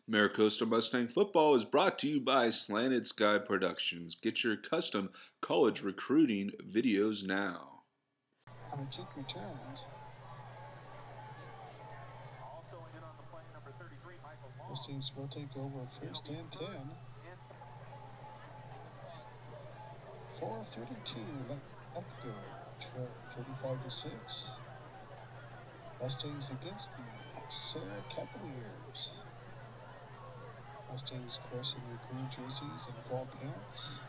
Maricosta Mustang Football is brought to you by Slanted Sky Productions. Get your custom college recruiting videos now. On the kick returns, Mustangs will take over 1st and 10. 4:32 left to go. Trail 35-6. Mustangs against the Sarah Cavaliers. Mustangs, of course, in their green jerseys and gold pants.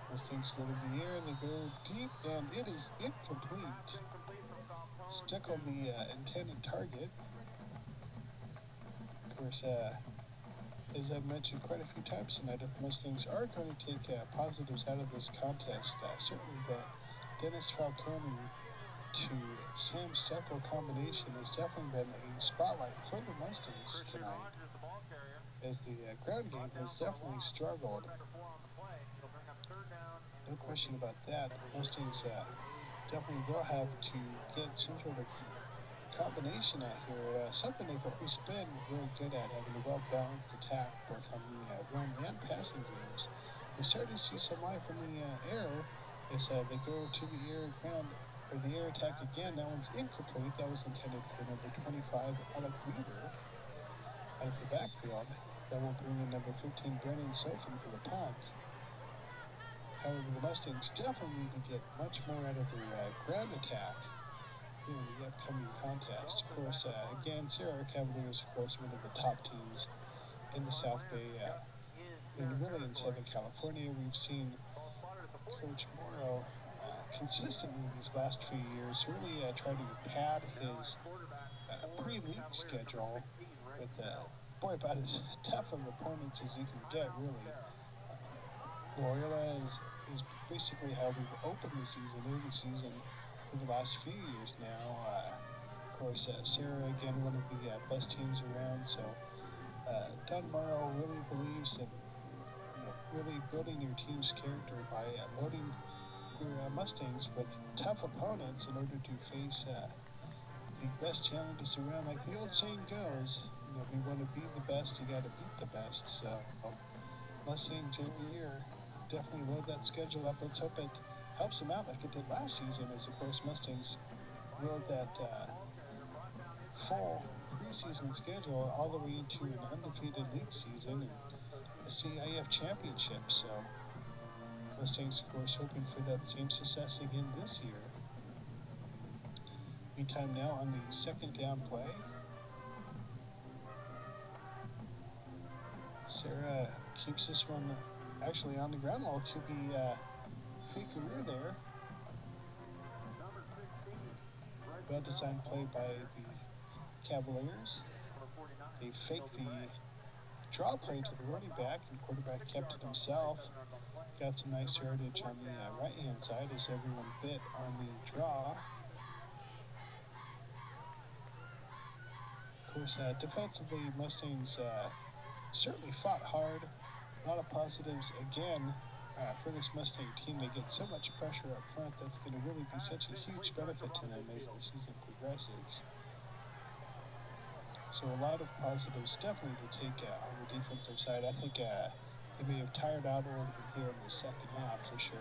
Mustangs go to the air, they go deep, and it is incomplete. Stuck on the intended target. Of course, as I've mentioned quite a few times tonight, if the Mustangs are going to take positives out of this contest, certainly the Dennis Falcone to Sam Steckel combination has definitely been a spotlight for the Mustangs tonight, as the ground game has definitely struggled. No question about that. Mustangs definitely will have to get some sort of combination out here, something they've always been real good at, having a well-balanced attack both on the run and passing games. We're starting to see some life in the air as they go to the air ground, or the air attack again. That one's incomplete. That was intended for number 25, Alec Weaver, out of the backfield. That will bring in number 15, Brennan Sofin, for the punt. However, the Mustangs definitely need to get much more out of their ground attack in the upcoming contest. Of course, again, Sarah Cavaliers, of course, one of the top teams in the South Bay, and really in Southern California. We've seen Coach Morrow consistently these last few years really try to pad his pre-league schedule with, about as tough of opponents as you can get, really. Loyola is basically how we've opened the season, every season, for the last few years now. Of course, Sarah, again, one of the best teams around, so Don Morrow really believes that really building your team's character by loading your Mustangs with tough opponents in order to face the best challenges around. Like the old saying goes, if you want to be the best, you got to beat the best. So Mustangs every year definitely load that schedule up. Let's hope it helps them out like it did last season, as of course Mustangs rode that full preseason schedule all the way into an undefeated league season and a CIF championship. So Mustangs, of course, hoping for that same success again this year. Meantime, now on the second down play, Sarah keeps this one actually on the ground. While QB Fakeru there. Well-designed play by the Cavaliers. They fake the draw play to the running back, and quarterback kept it himself. Got some nice yardage on the right-hand side as everyone bit on the draw. Of course, defensively, Mustangs certainly fought hard. A lot of positives again for this Mustang team. They get so much pressure up front that's going to really be such a huge benefit to them as the season progresses. So a lot of positives definitely to take on the defensive side. I think they may have tired out a little bit here in the second half for sure.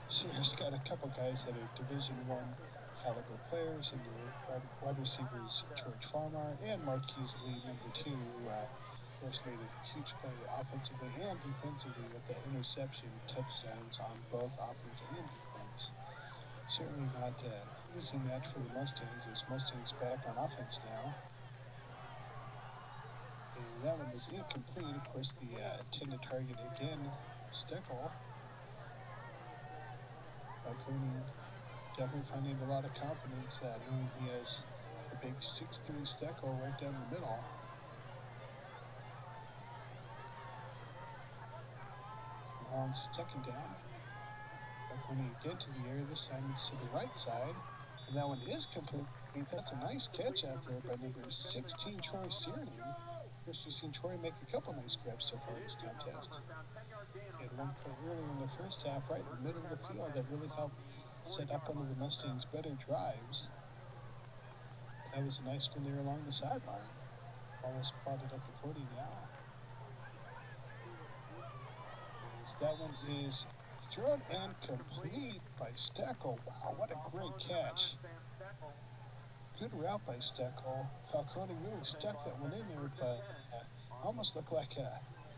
Sierra's got a couple guys that are Division I caliber players, and the wide receivers George Farmar and Marquise Lee, number 2, who of course made a huge play offensively and defensively with the interception touchdowns on both offense and defense. Certainly not an easy match for the Mustangs, as Mustangs back on offense now. And that one is incomplete. Of course, the intended target again, Steckel. Falcone definitely finding a lot of confidence knowing he has the big 6'3" Steckel right down the middle. On second down, Falcone again to the air. This time it's to the right side, and that one is complete. That's a nice catch out there by number 16, Troy Searning. Of course, we've seen Troy make a couple nice grabs so far in this contest. He had one play earlier in the first half, right in the middle of the field, that really helped set up one of the Mustangs' better drives. That was a nice one there along the sideline. Ball is spotted at the 40 now. As that one is thrown and complete by Steckel. Wow, what a great catch. Good route by Steckel. Falcone really stuck that one in there, but almost looked like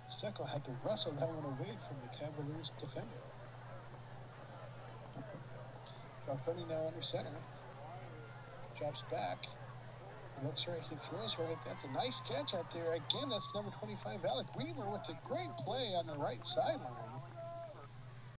Steckel had to wrestle that one away from the Cavaliers defender. Falcone now under center. Drops back. Looks right, he throws right. That's a nice catch out there. Again, that's number 25, Alec Weaver, with a great play on the right sideline.